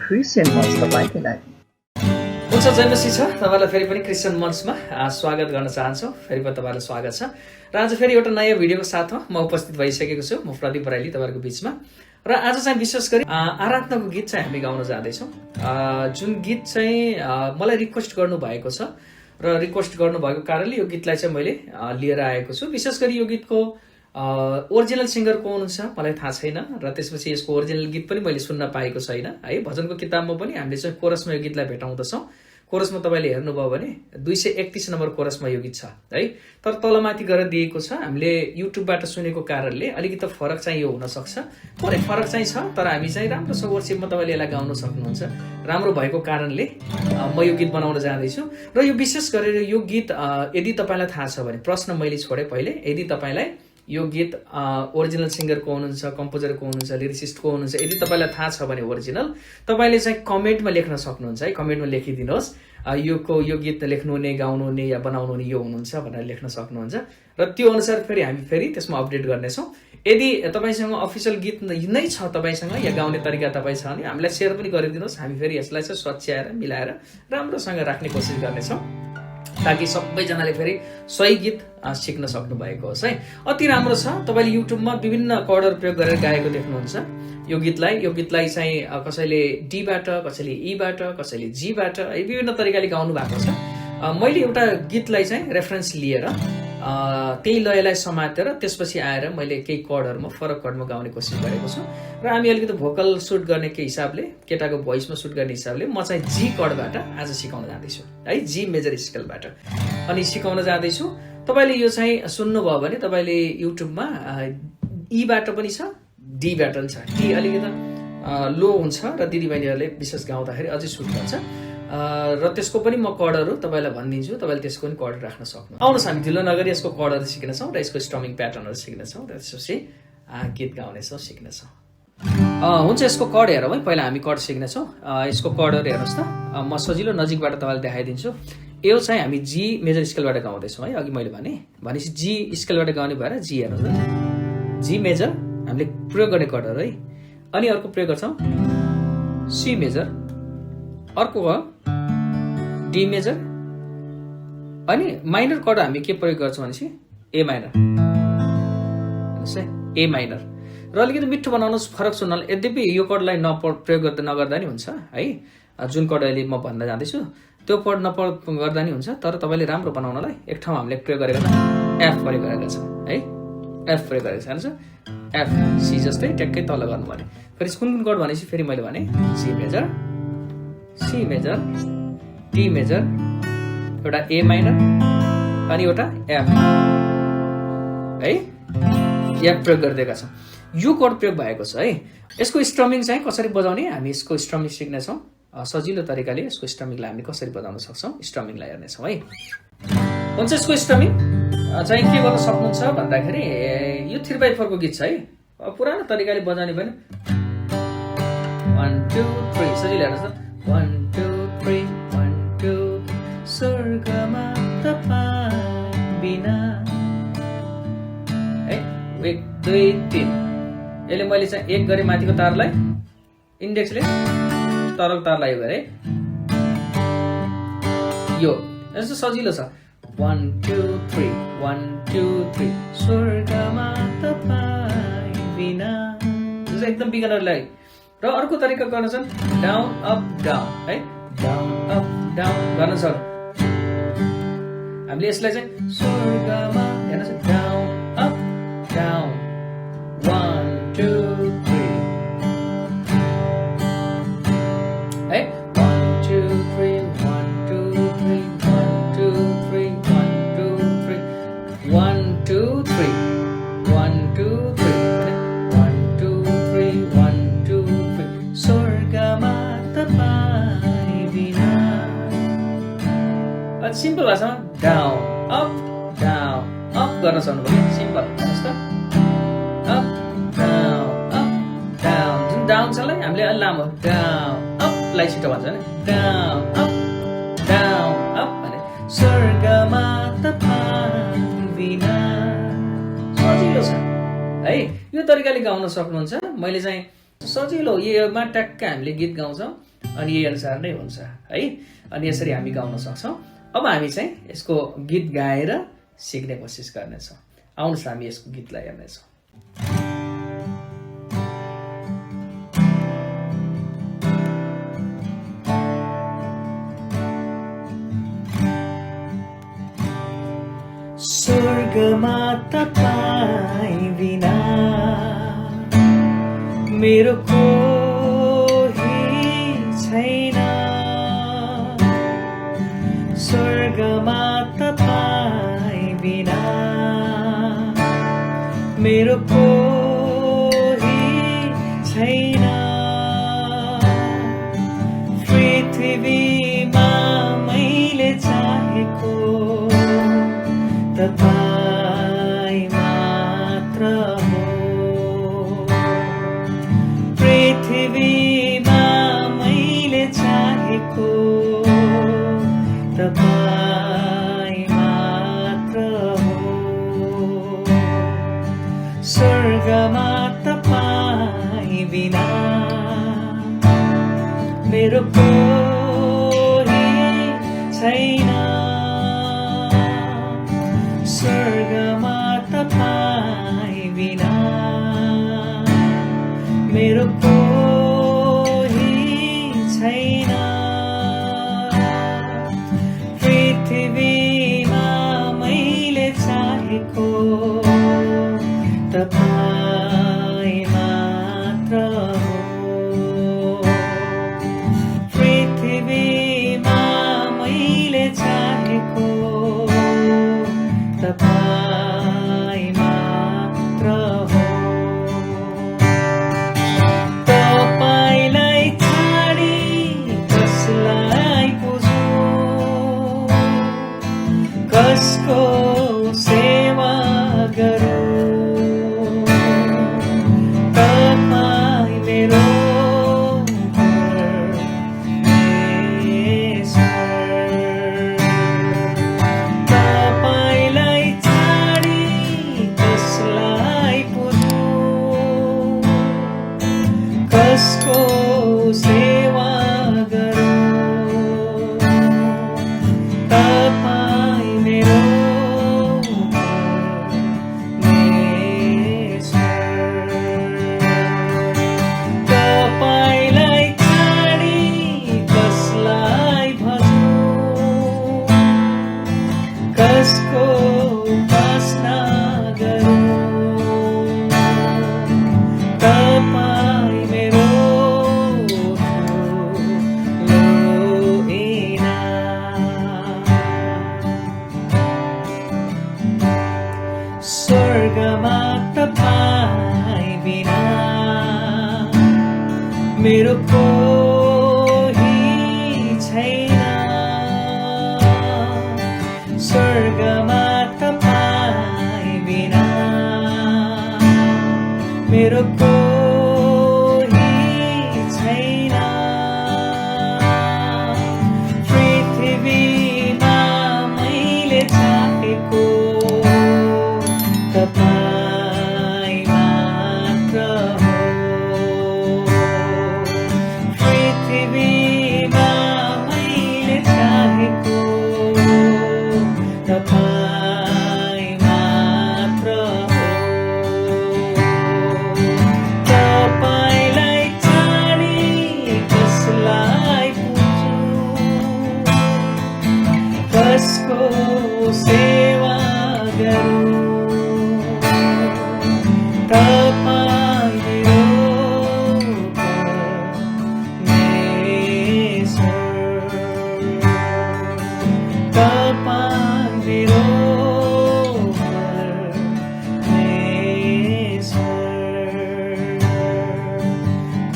Christian Munch तपाईँकै लागि। हुन्छ, जय मसीह छ। तपाईँलाई फेरि पनि क्रिस्चियन मन्चमा स्वागत गर्न चाहन्छु। फेरि पनि तपाईँलाई स्वागत छ र आज फेरि एउटा नयाँ भिडियोको साथमा म उपस्थित भइसकेको छु। म प्रदीप बराइली तपाईँहरूको बिचमा। र आज चाहिँ विशेष गरी आराधनाको गीत चाहिँ हामी गाउन जाँदैछौँ। जुन गीत चाहिँ मलाई रिक्वेस्ट गर्नुभएको छ र रिक्वेस्ट गर्नुभएको कारणले यो गीतलाई चाहिँ मैले लिएर आएको छु। विशेष गरी यो गीतको ओरिजिनल सिङ्गर को हुनुहुन्छ मलाई थाहा छैन र त्यसपछि यसको ओरिजिनल गीत पनि मैले सुन्न पाएको छैन है। भजनको किताबमा पनि हामीले चाहिँ कोरसमा यो गीतलाई भेटाउँदछौँ। कोरसमा तपाईँले हेर्नुभयो भने 231 नम्बर कोरसमा यो गीत छ है। तर तलमाथि गरेर दिएको छ। हामीले युट्युबबाट सुनेको कारणले अलिकति फरक चाहिँ यो हुनसक्छ, थोरै फरक चाहिँ छ। तर हामी चाहिँ राम्रोसँग वर्सिपमा तपाईँले यसलाई गाउन सक्नुहुन्छ। राम्रो भएको कारणले म यो गीत बनाउन जाँदैछु। र यो विशेष गरेर यो गीत यदि तपाईँलाई थाहा छ भने प्रश्न मैले छोडेँ पहिले, यदि तपाईँलाई यो गीत ओरिजिनल सिङ्गर को हुनुहुन्छ, कम्पोजर को हुनुहुन्छ, लिरिसिस्ट को हुनुहुन्छ, यदि तपाईँलाई थाहा छ भने ओरिजिनल तपाईँले चाहिँ कमेन्टमा लेख्न सक्नुहुन्छ है। कमेन्टमा लेखिदिनुहोस् यो गीत लेख्नुहुने, गाउनुहुने या बनाउनुहुने यो हुनुहुन्छ भनेर लेख्न सक्नुहुन्छ र त्यो अनुसार फेरि हामी फेरि त्यसमा अपडेट गर्नेछौँ। यदि तपाईँसँग अफिसियल गीत नै छ तपाईँसँग या गाउने तरिका तपाईँ छ भने हामीलाई सेयर पनि गरिदिनुहोस्। हामी फेरि यसलाई चाहिँ सच्याएर मिलाएर राम्रोसँग राख्ने कोसिस गर्नेछौँ ताकि सबैजनाले फेरि सही गीत सिक्न सक्नु भएको होस् है। अति राम्रो छ। तपाईँले युट्युबमा विभिन्न कर्डहरू प्रयोग गरेर गाएको देख्नुहुन्छ यो गीतलाई चाहिँ कसैले डीबाट, कसैले ईबाट, कसैले जीबाट है विभिन्न तरिकाले गाउनु भएको छ। मैले एउटा गीतलाई चाहिँ रेफरेन्स लिएर त्यही लयलाई समातेर त्यसपछि आएर मैले केही कर्डहरूमा फरक कर्डमा गाउने कोसिस गरेको छु र हामी अलिकति भोकल सुट गर्ने के हिसाबले, केटाको भोइसमा सुट गर्ने हिसाबले म चाहिँ जी कर्डबाट आज सिकाउन जाँदैछु है, जी मेजर स्केलबाट अनि सिकाउन जाँदैछु। तपाईँले यो चाहिँ सुन्नुभयो भने तपाईँले युट्युबमा ईबाट पनि छ, डीबाट पनि छ। डी अलिकति लो हुन्छ र दिदीबहिनीहरूले विशेष गाउँदाखेरि अझै सुट हुन्छ र त्यसको पनि म कर्डहरू तपाईँलाई भनिदिन्छु। तपाईँले त्यसको पनि कर्ड राख्न सक्नु। आउनुहोस् हामी ढिलो नगरी यसको कर्डहरू सिक्नेछौँ र यसको स्टमिङ प्याटर्नहरू सिक्नेछौँ र त्यसपछि गीत गाउनेछौँ, सिक्नेछौँ। हुन्छ, यसको कर्ड हेरौँ है। पहिला हामी कर्ड सिक्नेछौँ। यसको कर्डहरू हेर्नुहोस् त, म सजिलो नजिकबाट तपाईँलाई देखाइदिन्छु। यो चाहिँ हामी जी मेजर स्केलबाट गाउँदैछौँ है। अघि मैले भनेपछि जी स्केलबाट गाउने भएर जी हेर्नुहोस् त, जी मेजर हामीले प्रयोग गर्ने कर्डहरू है। अनि अर्को प्रयोग गर्छौँ सी मेजर, अर्को भयो डी मेजर, अनि माइनर कर्ड हामी के प्रयोग गर्छौँ भनेपछि ए माइनर, हेर्नुहोस् है, ए माइनर। र अलिकति मिठो बनाउनुहोस्, फरक सुन्नलाई। यद्यपि यो कर्डलाई प्रयोग नगर्दा नि हुन्छ है। जुन कर्ड अहिले म भन्न जाँदैछु त्यो कर्ड गर्दा नि हुन्छ। तर तपाईँले राम्रो बनाउनलाई एक ठाउँ हामीले प्रयोग गरेको छ, एफ प्रयोग गरेको छ है। एफ प्रयोग गरेको छ हेर्नुहोस्, एफ सी जस्तै ट्याक्कै तल गर्नु भने। फेरि कुन कर्ड भनेपछि फेरि मैले भने G major, C major, D major, एउटा ए माइनर अनि एउटा एफ है। एफ प्रयोग गरिदिएका छौँ। यो कोड प्रयोग भएको छ है। यसको स्ट्रमिङ चाहिँ कसरी बजाउने हामी यसको स्ट्रमिङ सिक्नेछौँ। सजिलो तरिकाले यसको स्ट्रमिङलाई हामीले कसरी बजाउन सक्छौँ स्ट्रमिङलाई हेर्नेछौँ है। हुन्छ, यसको स्ट्रमिङ चाहिँ के गर्न सक्नुहुन्छ भन्दाखेरि यो 3/4 को गीत छ है। पुरानो तरिकाले बजाउने भने 1 2 3 सजिलो हेर्नुहोस् त, 1 2 3 1 2 स्वर्गमा तपाईँ बिना है। 1 2 3 यसले मैले चाहिँ एक गरे माथिको तारलाई इन्डेक्सले तरल तारलाई यो गरे यो यस्तो सजिलो छ। 1 2 3 1 2 3 स्वर्गमा तपाईँ बिना एकदम बिगनरलाई। र अर्को तरिका गर्न छ डाउन अप डाउन है, डाउन अप डाउन गर्न छ। हामीले यसलाई चाहिँ स्वर्गमा हेर्नुहोस्, डाउन अप डाउन 1 2 3 है, 1 2 3 1 2 3 1 2 3 1 2 3 1 2 3 1 2 3 1 2 3 1 2 3 स्वर्गमा तपाईँ बिना। सिम्पल भाषामा डाउन अप गर्न सक्नुभयो। सिम्पल हेर्नुहोस् त, अप डाउन जुन डाउन छ हामीले अलि लामो डाउन अपलाई छिटो भन्छ नि, डाउन अप भने स्वर्गमा तपाईँ बिना। सजिलो छ है। यो तरिकाले गाउन सक्नुहुन्छ। मैले चाहिँ सजिलो योमा ट्याक्क हामीले गीत गाउँछौँ अनि यही अनुसार नै हुन्छ है। अनि यसरी हामी गाउन सक्छौँ। अब हामी चाहिँ यसको गीत गाएर सिक्ने कोसिस गर्नेछौँ। आउनुहोस् हामी यसको गीतलाई हेर्नेछौँ। स्वर्गमा तपाईं बिना मेरो कोही छैन। स्वर्गमा तपाईं बिना मेरो कोही छैन। पृथ्वीमा मैले चाहेको तपाईं मात्र हो। पृथ्वीमा मैले चाहेको तपाईं मात्र हो। स्वर्गमा तपाईं बिना मेरो कोही छैन। स्वर्गमा तपाईं बिना मेरो कोही छैन। पृथ्वीमा मैले चाहेको तपाईं मात्र हो। पृथ्वीमा मैले चाहेको तपाईं मात्र हो। तपाईलाई छाडी कसलाई पुजौँ, कसको सेवा गरौँ। तपाईं मेरो कसको सेवा गरौँ। तपाईं मेरो तपाईँलाई छाडी कसलाई भजौँ, कसको उपासना गरौँ। तपाईं मेरो स्वर्गमा तपाईं बिना मेरो कोही छैन। स्वर्गमा तपाईं बिना मेरो कोही छैन। पृथ्वीमा मैले चाहेको तपाईं मात्र हो। पृथ्वीमा मैले चाहेको तपाईं मात्र हो। तपाईँलाई छाडी कसलाई पुजौँ, कसको सेवा गरौँ। तपाईं मेरो परमेश्वर। तपाईं मेरो परमेश्वर।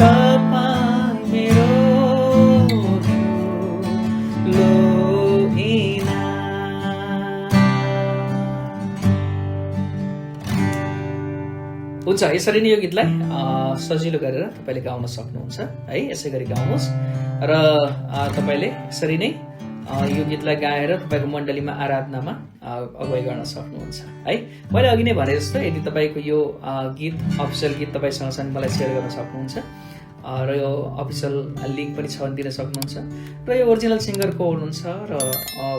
तपाईं मेरो ठुलो इनाम। हुन्छ, यसरी नै यो गीतलाई सजिलो गरेर तपाईँले गाउन सक्नुहुन्छ है। यसै गरी गाउनुहोस् र तपाईँले यसरी नै यो गीतलाई गाएर तपाईँको मण्डलीमा आराधनामा अगुवाई गर्न सक्नुहुन्छ है। मैले अघि नै भने जस्तो यदि तपाईँको यो गीत अफिसियल गीत तपाईँसँग छ भने मलाई सेयर गर्न सक्नुहुन्छ। र यो अफिसियल लिङ्क पनि छ भने दिन सक्नुहुन्छ र यो ओरिजिनल सिङ्गर को हुनुहुन्छ र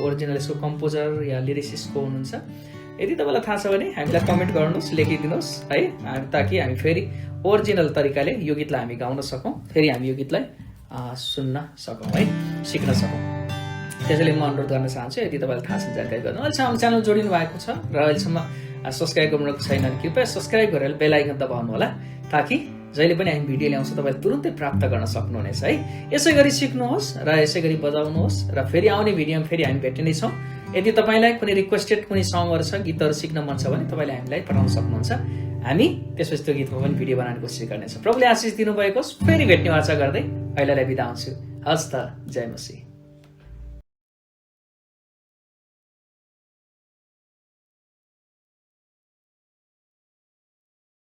ओरिजिनल यसको कम्पोजर या लिरिसिस्ट को हुनुहुन्छ यदि तपाईँलाई थाहा छ भने हामीलाई कमेन्ट गर्नुहोस्, लेखिदिनुहोस् है, ताकि हामी फेरि ओरिजिनल तरिकाले यो गीतलाई हामी गाउन सकौँ, फेरि हामी यो गीतलाई सुन्न सकौँ है, सिक्न सकौँ। त्यसैले म अनुरोध गर्न चाहन्छु यदि तपाईँलाई थाहा छ जानकारी गर्नु। अहिलेसम्म च्यानल जोडिनु भएको छ र अहिलेसम्म सब्सक्राइब गर्नुभएको छैन भने कृपया सब्सक्राइब गरेर बेल आइकन दबाउनु होला, ताकि जहिले पनि हामी भिडियो ल्याउँछौँ तपाईँले तुरुन्तै प्राप्त गर्न सक्नुहुनेछ है। यसै गरी सिक्नुहोस् र यसै गरी बजाउनुहोस् र फेरि आउने भिडियोमा फेरि हामी भेट्ने छौँ। यदि तपाईँलाई कुनै रिक्वेस्टेड कुनै सङहरू छ, गीतहरू सिक्न मन छ भने तपाईँले हामीलाई पठाउन सक्नुहुन्छ। हामी त्यसपछि त्यो गीतमा पनि भिडियो बनाउने कोसिस गर्नेछौँ। प्रभुले आशिष दिनुभएको, फेरि भेट्ने वाचा गर्दै अहिलेलाई बिदा हुन्छु। हस् त, जय मसीह।